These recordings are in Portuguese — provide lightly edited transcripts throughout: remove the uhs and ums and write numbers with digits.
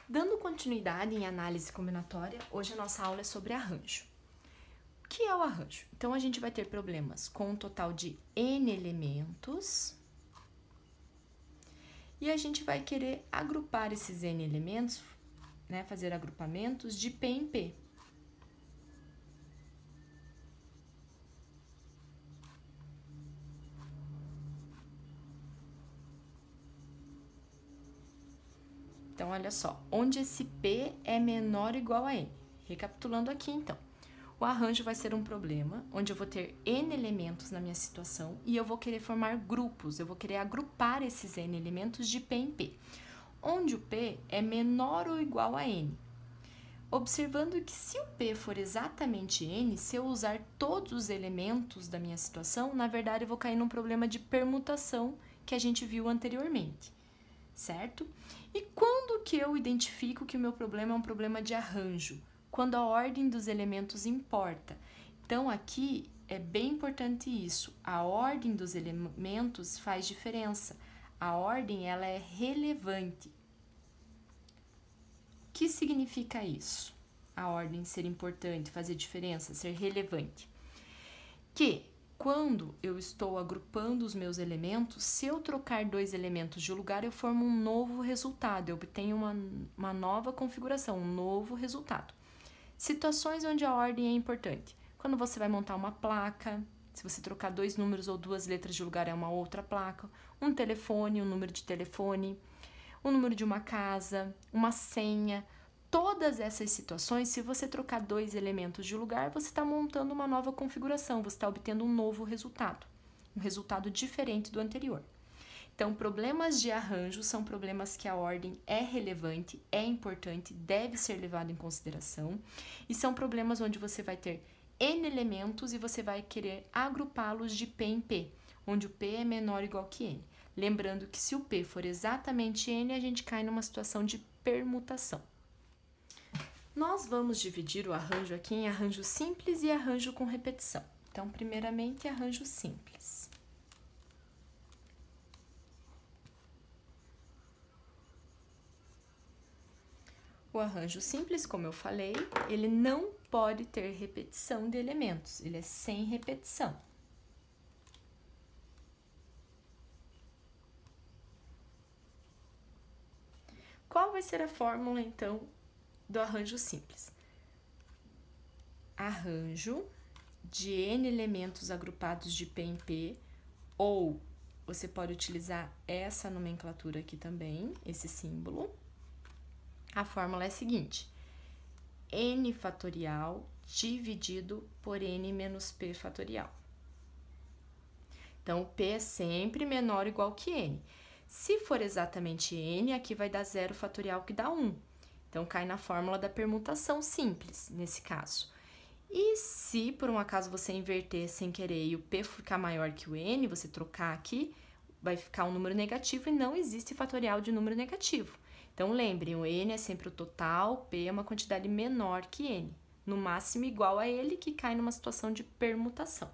Dando continuidade em análise combinatória, hoje a nossa aula é sobre arranjo. O que é o arranjo? Então, a gente vai ter problemas com um total de N elementos e a gente vai querer agrupar esses N elementos, né, fazer agrupamentos de P em P. Então, olha só, onde esse P é menor ou igual a N. Recapitulando aqui, então. O arranjo vai ser um problema onde eu vou ter N elementos na minha situação e eu vou querer formar grupos, eu vou querer agrupar esses N elementos de P em P, onde o P é menor ou igual a N. Observando que se o P for exatamente N, se eu usar todos os elementos da minha situação, na verdade eu vou cair num problema de permutação que a gente viu anteriormente, certo? E quando que eu identifico que o meu problema é um problema de arranjo? Quando a ordem dos elementos importa. Então, aqui é bem importante isso. A ordem dos elementos faz diferença. A ordem, ela é relevante. O que significa isso? A ordem ser importante, fazer diferença, ser relevante. Que quando eu estou agrupando os meus elementos, se eu trocar dois elementos de lugar, eu formo um novo resultado. Eu obtenho uma nova configuração, um novo resultado. Situações onde a ordem é importante. Quando você vai montar uma placa, se você trocar dois números ou duas letras de lugar é uma outra placa, um telefone, um número de telefone, um número de uma casa, uma senha. Todas essas situações, se você trocar dois elementos de lugar, você está montando uma nova configuração, você está obtendo um novo resultado, um resultado diferente do anterior. Então, problemas de arranjo são problemas que a ordem é relevante, é importante, deve ser levado em consideração, e são problemas onde você vai ter N elementos e você vai querer agrupá-los de P em P, onde o P é menor ou igual que N. Lembrando que se o P for exatamente N, a gente cai numa situação de permutação. Nós vamos dividir o arranjo aqui em arranjo simples e arranjo com repetição. Então, primeiramente, arranjo simples. O arranjo simples, como eu falei, ele não pode ter repetição de elementos, ele é sem repetição. Qual vai ser a fórmula, então, do arranjo simples? Arranjo de N elementos agrupados de P em P, ou você pode utilizar essa nomenclatura aqui também, esse símbolo. A fórmula é a seguinte: N fatorial dividido por N menos P fatorial. Então, o P é sempre menor ou igual que N. Se for exatamente N, aqui vai dar 0 fatorial, que dá 1. Então, cai na fórmula da permutação simples, nesse caso. E se, por um acaso, você inverter sem querer e o P ficar maior que o N, você trocar aqui, vai ficar um número negativo e não existe fatorial de número negativo. Então, lembrem, o N é sempre o total, o P é uma quantidade menor que N, no máximo igual a ele, que cai numa situação de permutação.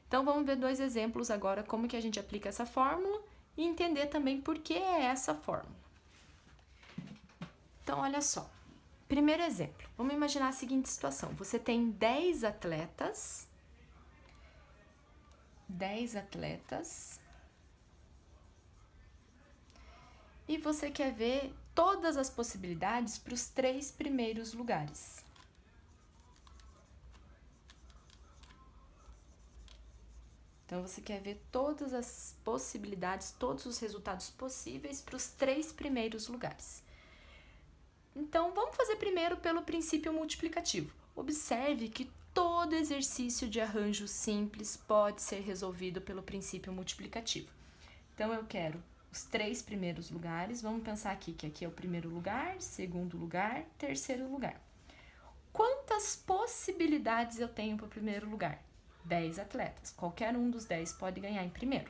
Então, vamos ver dois exemplos agora, como que a gente aplica essa fórmula e entender também por que é essa fórmula. Então, olha só. Primeiro exemplo, vamos imaginar a seguinte situação. Você tem 10 atletas, e você quer ver todas as possibilidades para os 3 primeiros lugares. Então, você quer ver todas as possibilidades, todos os resultados possíveis para os 3 primeiros lugares. Então, vamos fazer primeiro pelo princípio multiplicativo. Observe que todo exercício de arranjo simples pode ser resolvido pelo princípio multiplicativo. Então, eu quero os 3 primeiros lugares. Vamos pensar aqui que aqui é o primeiro lugar, segundo lugar, terceiro lugar. Quantas possibilidades eu tenho para o primeiro lugar? 10 atletas. Qualquer um dos 10 pode ganhar em primeiro.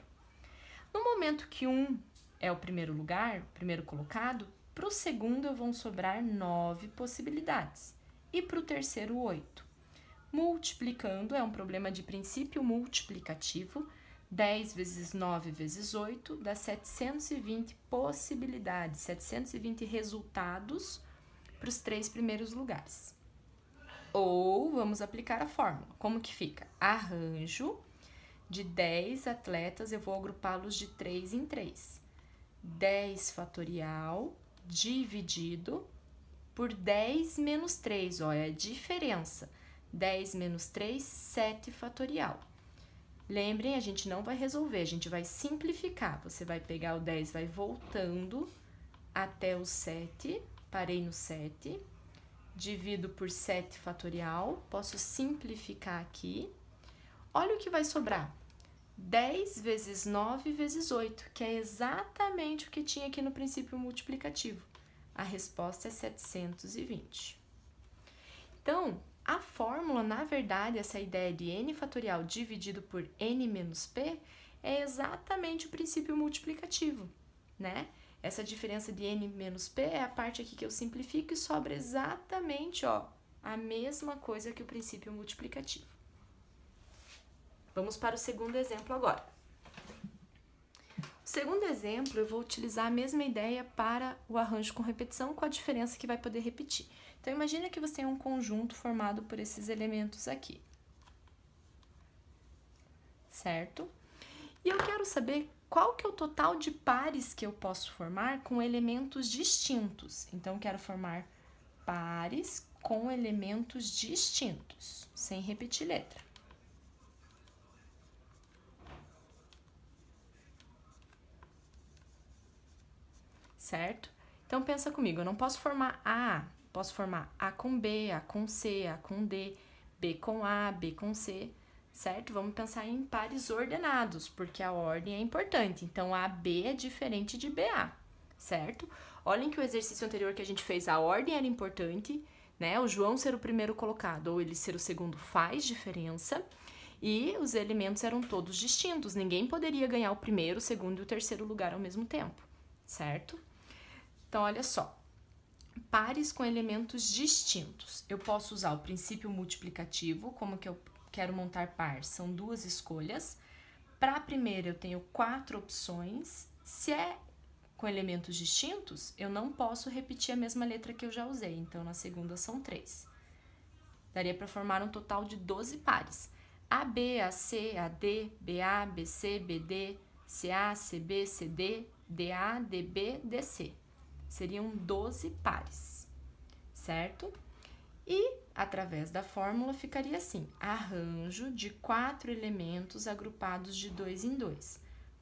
No momento que um é o primeiro lugar, primeiro colocado, para o segundo vão sobrar 9 possibilidades e para o terceiro 8. Multiplicando é um problema de princípio multiplicativo. 10 vezes 9 vezes 8 dá 720 possibilidades, 720 resultados para os 3 primeiros lugares. Ou vamos aplicar a fórmula. Como que fica? Arranjo de 10 atletas, eu vou agrupá-los de 3 em 3. 10 fatorial dividido por 10 menos 3, olha a diferença. 10 menos 3, 7 fatorial. Lembrem, a gente não vai resolver, a gente vai simplificar. Você vai pegar o 10, vai voltando até o 7, parei no 7, divido por 7 fatorial, posso simplificar aqui. Olha o que vai sobrar. 10 vezes 9 vezes 8, que é exatamente o que tinha aqui no princípio multiplicativo. A resposta é 720. Então, a fórmula, na verdade, essa ideia de n fatorial dividido por n menos p é exatamente o princípio multiplicativo, né? Essa diferença de n menos p é a parte aqui que eu simplifico e sobra exatamente, ó, a mesma coisa que o princípio multiplicativo. Vamos para o segundo exemplo agora. O segundo exemplo, eu vou utilizar a mesma ideia para o arranjo com repetição, com a diferença que vai poder repetir. Então, imagina que você tem um conjunto formado por esses elementos aqui. Certo? E eu quero saber qual que é o total de pares que eu posso formar com elementos distintos. Então, eu quero formar pares com elementos distintos, sem repetir letra. Certo? Então, pensa comigo, eu não posso formar A, posso formar A com B, A com C, A com D, B com A, B com C, certo? Vamos pensar em pares ordenados, porque a ordem é importante. Então, AB é diferente de BA, certo? Olhem que o exercício anterior que a gente fez, a ordem era importante, né? O João ser o primeiro colocado ou ele ser o segundo faz diferença. E os elementos eram todos distintos, ninguém poderia ganhar o primeiro, o segundo e o terceiro lugar ao mesmo tempo, certo? Então, olha só, pares com elementos distintos. Eu posso usar o princípio multiplicativo, como que eu quero montar par, são 2 escolhas. Para a primeira, eu tenho 4 opções. Se é com elementos distintos, eu não posso repetir a mesma letra que eu já usei, então na segunda são 3. Daria para formar um total de 12 pares. AB, AC, AD, BA, BC, BD, CA, CB, CD, DA, DB, DC. Seriam 12 pares, certo? E, através da fórmula, ficaria assim, arranjo de 4 elementos agrupados de 2 em 2.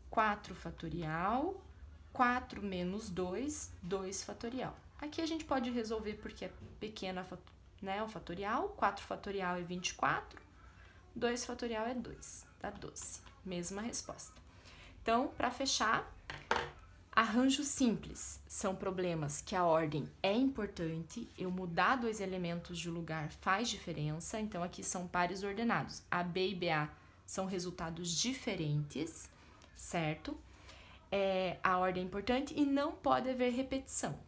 4 fatorial, 4 menos 2, 2 fatorial. Aqui a gente pode resolver porque é pequena, né, o fatorial, 4 fatorial é 24, 2 fatorial é 2, dá 12. Mesma resposta. Então, para fechar, arranjo simples são problemas que a ordem é importante, eu mudar 2 elementos de lugar faz diferença, então aqui são pares ordenados. AB e BA são resultados diferentes, certo? A ordem é importante e não pode haver repetição.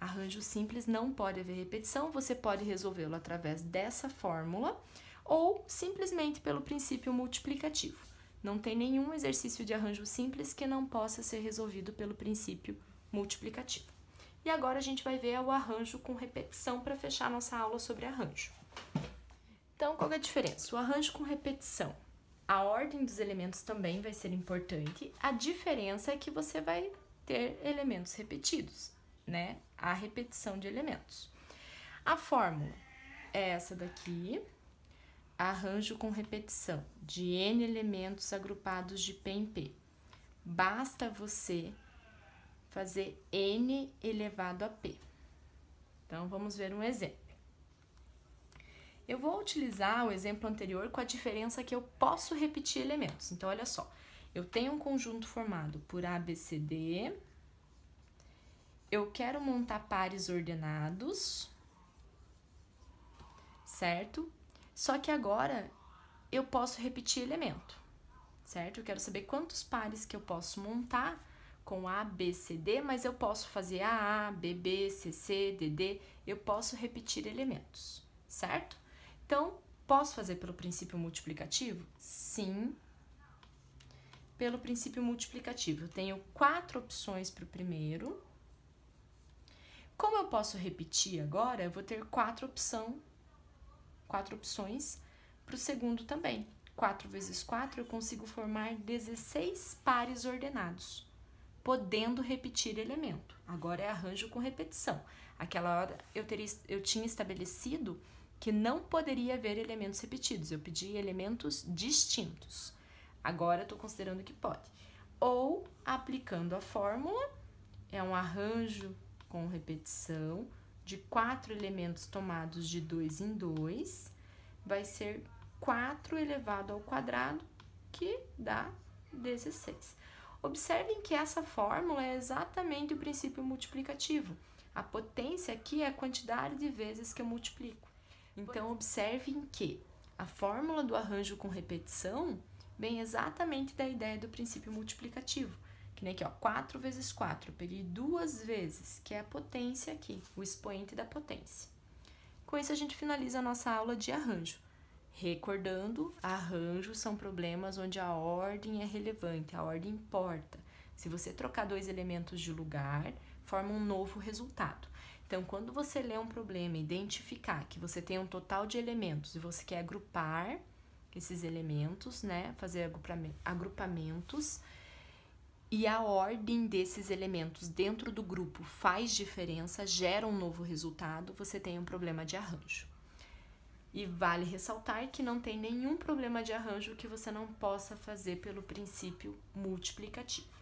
Arranjo simples não pode haver repetição, você pode resolvê-lo através dessa fórmula ou simplesmente pelo princípio multiplicativo. Não tem nenhum exercício de arranjo simples que não possa ser resolvido pelo princípio multiplicativo. E agora a gente vai ver o arranjo com repetição para fechar nossa aula sobre arranjo. Então, qual é a diferença? O arranjo com repetição. A ordem dos elementos também vai ser importante. A diferença é que você vai ter elementos repetidos, né? A repetição de elementos. A fórmula é essa daqui. Arranjo com repetição de N elementos agrupados de P em P. Basta você fazer N elevado a P. Então, vamos ver um exemplo. Eu vou utilizar o exemplo anterior com a diferença que eu posso repetir elementos. Então, olha só. Eu tenho um conjunto formado por A, B, C, D. Eu quero montar pares ordenados, certo? Só que agora eu posso repetir elemento, certo? Eu quero saber quantos pares que eu posso montar com A, B, C, D, mas eu posso fazer AA, BB, CC, DD, eu posso repetir elementos, certo? Então, posso fazer pelo princípio multiplicativo? Sim. pelo princípio multiplicativo. Eu tenho 4 opções para o primeiro. Como eu posso repetir agora, eu vou ter 4 opções para o segundo também. 4 vezes 4, eu consigo formar 16 pares ordenados, podendo repetir elemento. Agora é arranjo com repetição. Aquela hora eu tinha estabelecido que não poderia haver elementos repetidos. Eu pedi elementos distintos. Agora eu estou considerando que pode. Ou, aplicando a fórmula, é um arranjo com repetição de 4 elementos tomados de 2 em 2, vai ser 4 elevado ao quadrado, que dá 16. Observem que essa fórmula é exatamente o princípio multiplicativo. A potência aqui é a quantidade de vezes que eu multiplico. Então, observem que a fórmula do arranjo com repetição vem exatamente da ideia do princípio multiplicativo. Que nem aqui, ó, 4 vezes 4, eu peguei 2 vezes, que é a potência aqui, o expoente da potência. Com isso, a gente finaliza a nossa aula de arranjo. Recordando, arranjos são problemas onde a ordem é relevante, a ordem importa. Se você trocar 2 elementos de lugar, forma um novo resultado. Então, quando você lê um problema e identificar que você tem um total de elementos e você quer agrupar esses elementos, né, fazer agrupamentos, e a ordem desses elementos dentro do grupo faz diferença, gera um novo resultado, você tem um problema de arranjo. E vale ressaltar que não tem nenhum problema de arranjo que você não possa fazer pelo princípio multiplicativo.